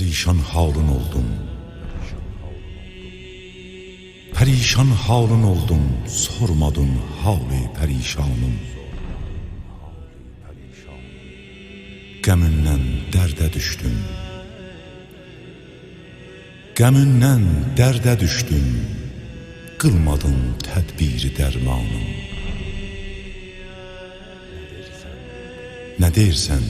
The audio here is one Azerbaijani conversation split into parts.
Perişan halın oldum. Perişan halın oldum, sormadın hali perişanım. Qəmindən dərdə düşdüm. Qəmindən dərdə düşdüm. Qılmadın tədbiri dərmanım. Nə deyirsən?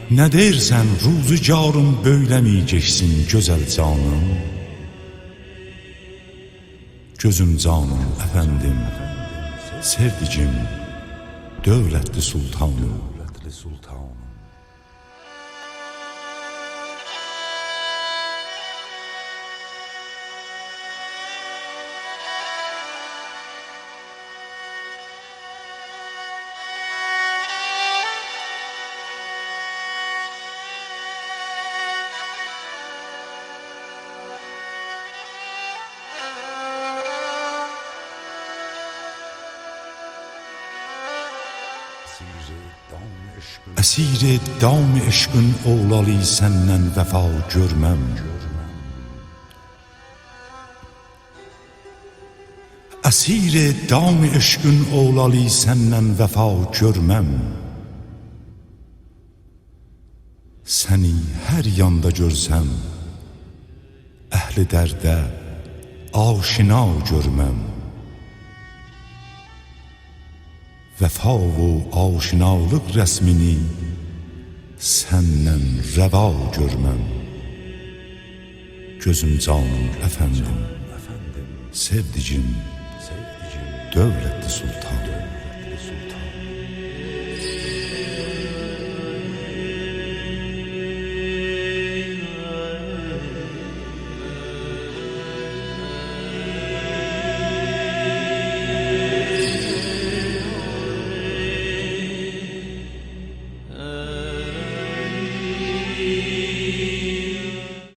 Nə deyirsən, ruzigarım böyləməyəcəksin gözəl canım. Gözüm canım, əfəndim, sevdicim, dövlətli sultanım. Əsir-i dam eşqin oğlalı səndən vəfa görməm. Əsir-i dam eşqin oğlalı səndən vəfa görməm. Səni hər yanda görsəm, əhli dərdə aşina görməm. Vəfa və aşinalıq rəsmini səndən rəva görməm. Gözüm canım, əfəndim, sevdicim, dövlətli sultan.